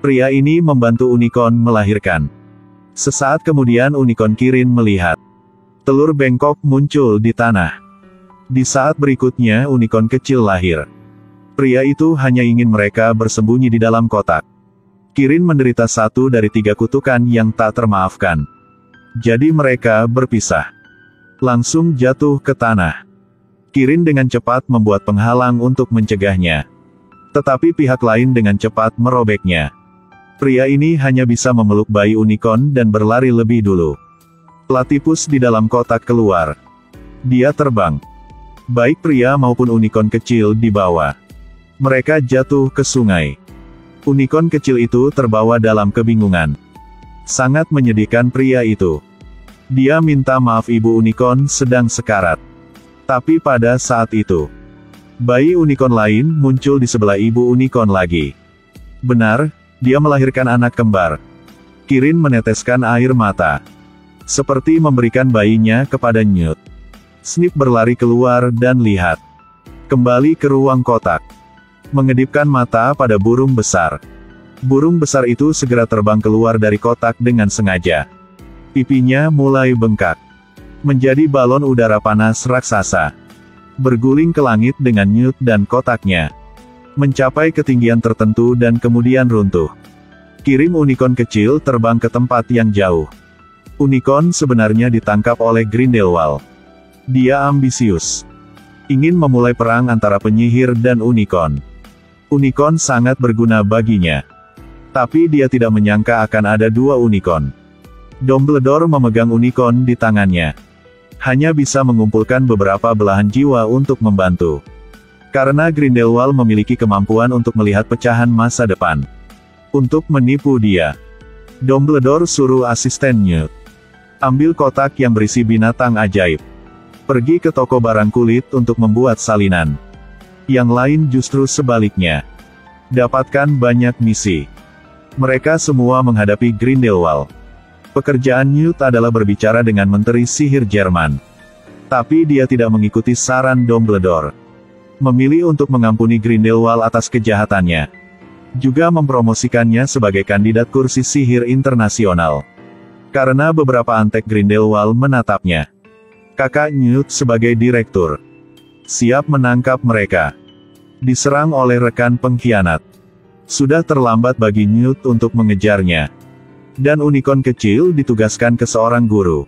Pria ini membantu unicorn melahirkan. Sesaat kemudian unicorn Kirin melihat telur bengkok muncul di tanah. Di saat berikutnya unicorn kecil lahir. Pria itu hanya ingin mereka bersembunyi di dalam kotak. Kirin menderita satu dari 3 kutukan yang tak termaafkan. Jadi mereka berpisah. Langsung jatuh ke tanah. Kirin dengan cepat membuat penghalang untuk mencegahnya. Tetapi pihak lain dengan cepat merobeknya. Pria ini hanya bisa memeluk bayi unicorn dan berlari lebih dulu. Platypus di dalam kotak keluar. Dia terbang. Baik pria maupun unicorn kecil dibawa. Mereka jatuh ke sungai. Unicorn kecil itu terbawa dalam kebingungan. Sangat menyedihkan pria itu. Dia minta maaf ibu unicorn sedang sekarat. Tapi pada saat itu, bayi unicorn lain muncul di sebelah ibu unicorn lagi. Benar, dia melahirkan anak kembar. Kirin meneteskan air mata. Seperti memberikan bayinya kepada Newt. Snip berlari keluar dan lihat. Kembali ke ruang kotak. Mengedipkan mata pada burung besar. Burung besar itu segera terbang keluar dari kotak dengan sengaja. Pipinya mulai bengkak. Menjadi balon udara panas raksasa. Berguling ke langit dengan Newt dan kotaknya. Mencapai ketinggian tertentu dan kemudian runtuh. Kirim unicorn kecil terbang ke tempat yang jauh. Unicorn sebenarnya ditangkap oleh Grindelwald. Dia ambisius. Ingin memulai perang antara penyihir dan unicorn. Unicorn sangat berguna baginya. Tapi dia tidak menyangka akan ada 2 unicorn. Dumbledore memegang unicorn di tangannya. Hanya bisa mengumpulkan beberapa belahan jiwa untuk membantu. Karena Grindelwald memiliki kemampuan untuk melihat pecahan masa depan. Untuk menipu dia, Dumbledore suruh asisten Newt ambil kotak yang berisi binatang ajaib. Pergi ke toko barang kulit untuk membuat salinan. Yang lain justru sebaliknya. Dapatkan banyak misi. Mereka semua menghadapi Grindelwald. Pekerjaan Newt adalah berbicara dengan Menteri Sihir Jerman. Tapi dia tidak mengikuti saran Dumbledore. Memilih untuk mengampuni Grindelwald atas kejahatannya. Juga mempromosikannya sebagai kandidat kursi sihir internasional. Karena beberapa antek Grindelwald menatapnya. Kakak Newt sebagai direktur. Siap menangkap mereka. Diserang oleh rekan pengkhianat. Sudah terlambat bagi Newt untuk mengejarnya. Dan unicorn kecil ditugaskan ke seorang guru.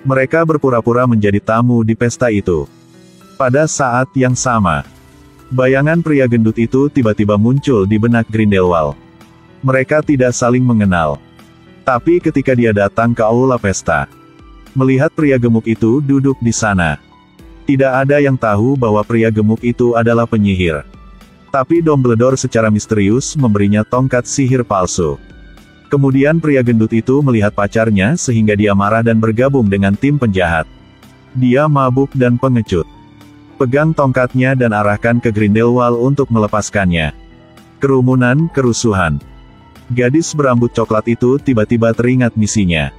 Mereka berpura-pura menjadi tamu di pesta itu. Pada saat yang sama, bayangan pria gendut itu tiba-tiba muncul di benak Grindelwald. Mereka tidak saling mengenal. Tapi ketika dia datang ke aula pesta, melihat pria gemuk itu duduk di sana. Tidak ada yang tahu bahwa pria gemuk itu adalah penyihir. Tapi Dumbledore secara misterius memberinya tongkat sihir palsu. Kemudian pria gendut itu melihat pacarnya sehingga dia marah dan bergabung dengan tim penjahat. Dia mabuk dan pengecut. Pegang tongkatnya dan arahkan ke Grindelwald untuk melepaskannya. Kerumunan, kerusuhan. Gadis berambut coklat itu tiba-tiba teringat misinya.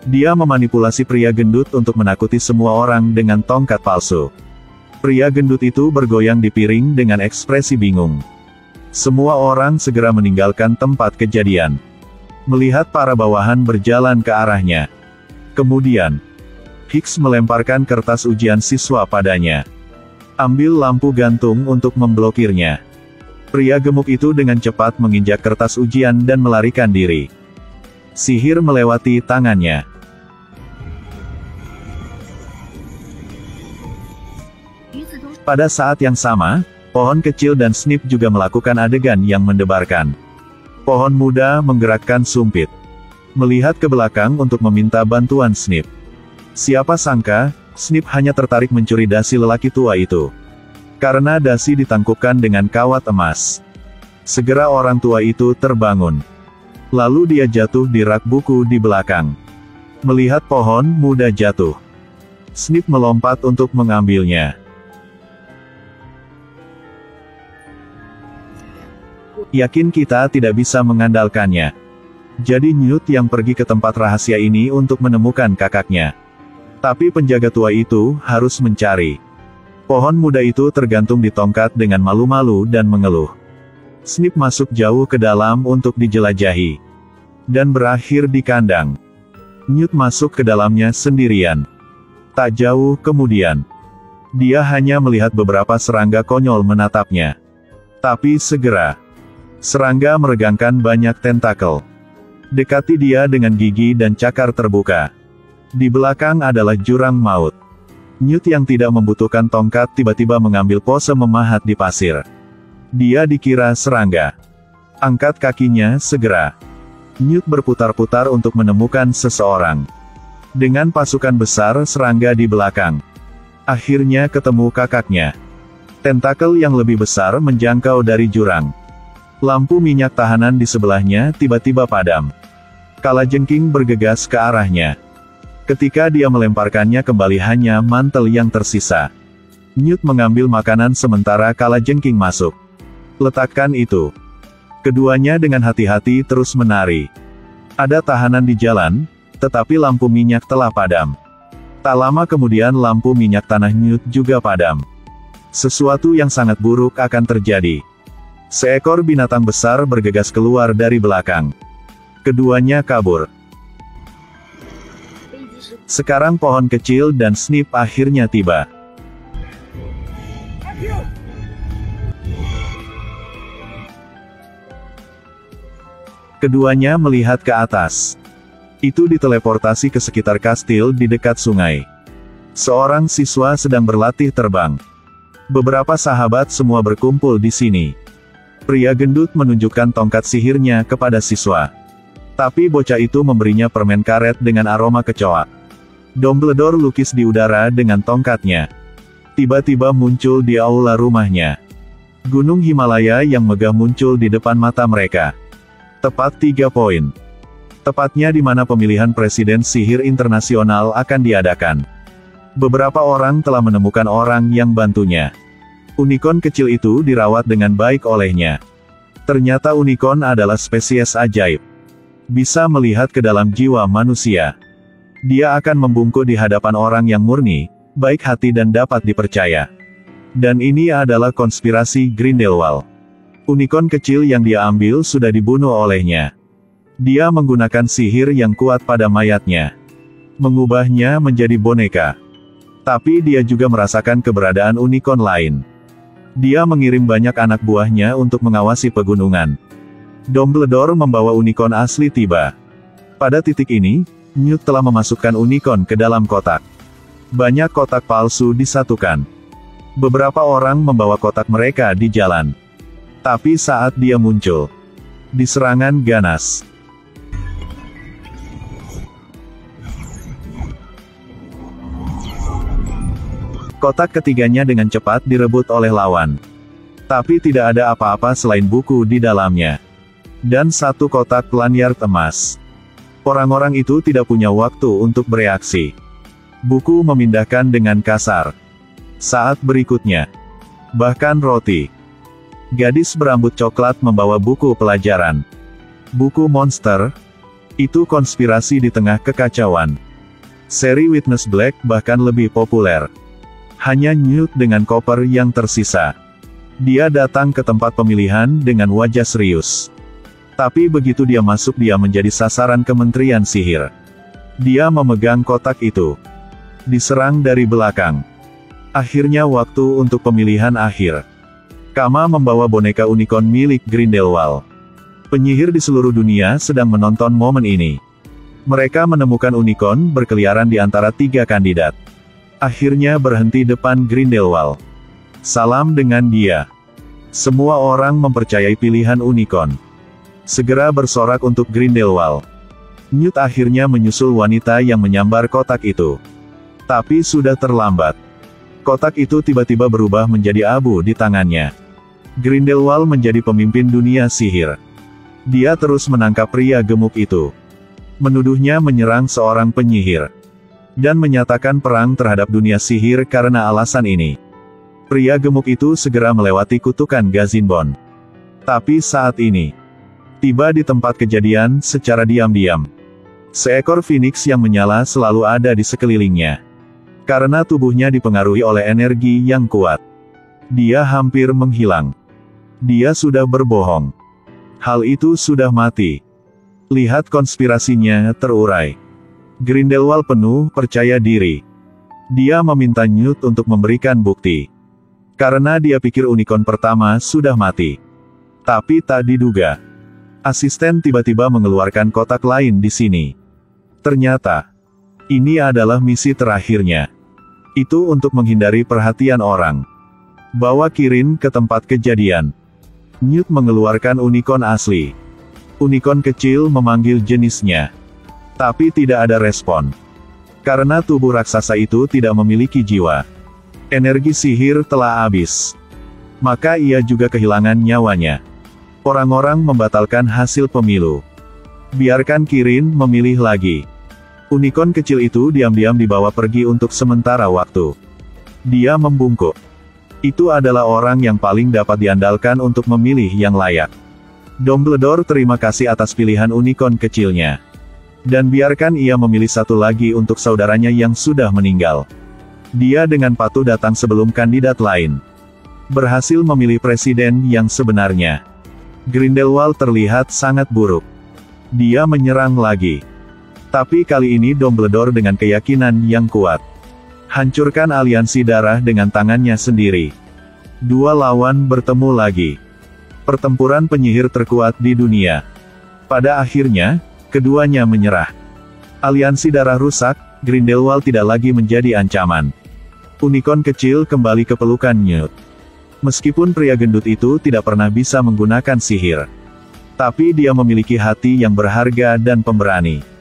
Dia memanipulasi pria gendut untuk menakuti semua orang dengan tongkat palsu. Pria gendut itu bergoyang di piring dengan ekspresi bingung. Semua orang segera meninggalkan tempat kejadian. Melihat para bawahan berjalan ke arahnya. Kemudian, Hicks melemparkan kertas ujian siswa padanya. Ambil lampu gantung untuk memblokirnya. Pria gemuk itu dengan cepat menginjak kertas ujian dan melarikan diri. Sihir melewati tangannya. Pada saat yang sama, pohon kecil dan Snip juga melakukan adegan yang mendebarkan. Pohon muda menggerakkan sumpit. Melihat ke belakang untuk meminta bantuan Snip. Siapa sangka, Snip hanya tertarik mencuri dasi lelaki tua itu. Karena dasi ditangkupkan dengan kawat emas. Segera orang tua itu terbangun. Lalu dia jatuh di rak buku di belakang. Melihat pohon muda jatuh, Snip melompat untuk mengambilnya. Yakin kita tidak bisa mengandalkannya. Jadi Newt yang pergi ke tempat rahasia ini untuk menemukan kakaknya. Tapi penjaga tua itu harus mencari. Pohon muda itu tergantung di tongkat dengan malu-malu dan mengeluh. Snip masuk jauh ke dalam untuk dijelajahi. Dan berakhir di kandang. Newt masuk ke dalamnya sendirian. Tak jauh kemudian, dia hanya melihat beberapa serangga konyol menatapnya. Tapi segera, serangga meregangkan banyak tentakel. Dekati dia dengan gigi dan cakar terbuka. Di belakang adalah jurang maut. Newt yang tidak membutuhkan tongkat tiba-tiba mengambil pose memahat di pasir. Dia dikira serangga. Angkat kakinya segera. Newt berputar-putar untuk menemukan seseorang. Dengan pasukan besar serangga di belakang. Akhirnya ketemu kakaknya. Tentakel yang lebih besar menjangkau dari jurang. Lampu minyak tahanan di sebelahnya tiba-tiba padam. Kalajengking bergegas ke arahnya. Ketika dia melemparkannya kembali hanya mantel yang tersisa. Newt mengambil makanan sementara kalajengking masuk. Letakkan itu. Keduanya dengan hati-hati terus menari. Ada tahanan di jalan, tetapi lampu minyak telah padam. Tak lama kemudian lampu minyak tanah Newt juga padam. Sesuatu yang sangat buruk akan terjadi. Seekor binatang besar bergegas keluar dari belakang. Keduanya kabur. Sekarang pohon kecil dan Snip akhirnya tiba. Keduanya melihat ke atas. Itu diteleportasi ke sekitar kastil di dekat sungai. Seorang siswa sedang berlatih terbang. Beberapa sahabat semua berkumpul di sini. Pria gendut menunjukkan tongkat sihirnya kepada siswa. Tapi bocah itu memberinya permen karet dengan aroma kecoa. Dumbledore lukis di udara dengan tongkatnya. Tiba-tiba muncul di aula rumahnya. Gunung Himalaya yang megah muncul di depan mata mereka. Tepat 3 poin. Tepatnya di mana pemilihan presiden sihir internasional akan diadakan. Beberapa orang telah menemukan orang yang bantunya. Unicorn kecil itu dirawat dengan baik olehnya. Ternyata unicorn adalah spesies ajaib. Bisa melihat ke dalam jiwa manusia. Dia akan membungkuk di hadapan orang yang murni, baik hati dan dapat dipercaya. Dan ini adalah konspirasi Grindelwald. Unicorn kecil yang dia ambil sudah dibunuh olehnya. Dia menggunakan sihir yang kuat pada mayatnya. Mengubahnya menjadi boneka. Tapi dia juga merasakan keberadaan unicorn lain. Dia mengirim banyak anak buahnya untuk mengawasi pegunungan. Dumbledore membawa unicorn asli tiba. Pada titik ini, Newt telah memasukkan unicorn ke dalam kotak. Banyak kotak palsu disatukan. Beberapa orang membawa kotak mereka di jalan. Tapi saat dia muncul, di serangan ganas. Kotak ketiganya dengan cepat direbut oleh lawan. Tapi tidak ada apa-apa selain buku di dalamnya. Dan satu kotak lanyard emas. Orang-orang itu tidak punya waktu untuk bereaksi. Buku memindahkan dengan kasar. Saat berikutnya. Bahkan roti. Gadis berambut coklat membawa buku pelajaran. Buku monster. Itu konspirasi di tengah kekacauan. Seri Witness Black bahkan lebih populer. Hanya Newt dengan koper yang tersisa. Dia datang ke tempat pemilihan dengan wajah serius. Tapi begitu dia masuk dia menjadi sasaran Kementerian Sihir. Dia memegang kotak itu. Diserang dari belakang. Akhirnya waktu untuk pemilihan akhir. Kama membawa boneka unicorn milik Grindelwald. Penyihir di seluruh dunia sedang menonton momen ini. Mereka menemukan unicorn berkeliaran di antara 3 kandidat. Akhirnya berhenti depan Grindelwald. Salam dengan dia. Semua orang mempercayai pilihan unicorn. Segera bersorak untuk Grindelwald. Newt akhirnya menyusul wanita yang menyambar kotak itu. Tapi sudah terlambat. Kotak itu tiba-tiba berubah menjadi abu di tangannya. Grindelwald menjadi pemimpin dunia sihir. Dia terus menangkap pria gemuk itu. Menuduhnya menyerang seorang penyihir. Dan menyatakan perang terhadap dunia sihir karena alasan ini. Pria gemuk itu segera melewati kutukan Gazinbon. Tapi saat ini, tiba di tempat kejadian secara diam-diam. Seekor phoenix yang menyala selalu ada di sekelilingnya. Karena tubuhnya dipengaruhi oleh energi yang kuat. Dia hampir menghilang. Dia sudah berbohong. Hal itu sudah mati. Lihat konspirasinya terurai. Grindelwald penuh percaya diri. Dia meminta Newt untuk memberikan bukti. Karena dia pikir unicorn pertama sudah mati. Tapi tak diduga. Asisten tiba-tiba mengeluarkan kotak lain di sini. Ternyata, ini adalah misi terakhirnya. Itu untuk menghindari perhatian orang. Bawa Kirin ke tempat kejadian. Newt mengeluarkan unicorn asli. Unicorn kecil memanggil jenisnya. Tapi tidak ada respon. Karena tubuh raksasa itu tidak memiliki jiwa. Energi sihir telah habis. Maka ia juga kehilangan nyawanya. Orang-orang membatalkan hasil pemilu. Biarkan Kirin memilih lagi. Unicorn kecil itu diam-diam dibawa pergi untuk sementara waktu. Dia membungkuk. Itu adalah orang yang paling dapat diandalkan untuk memilih yang layak. Dumbledore terima kasih atas pilihan unicorn kecilnya. Dan biarkan ia memilih satu lagi untuk saudaranya yang sudah meninggal. Dia dengan patuh datang sebelum kandidat lain. Berhasil memilih presiden yang sebenarnya. Grindelwald terlihat sangat buruk. Dia menyerang lagi. Tapi kali ini Dumbledore dengan keyakinan yang kuat. Hancurkan aliansi darah dengan tangannya sendiri. Dua lawan bertemu lagi. Pertempuran penyihir terkuat di dunia. Pada akhirnya, keduanya menyerah. Aliansi darah rusak, Grindelwald tidak lagi menjadi ancaman. Unicorn kecil kembali ke pelukan Newt. Meskipun pria gendut itu tidak pernah bisa menggunakan sihir. Tapi dia memiliki hati yang berharga dan pemberani.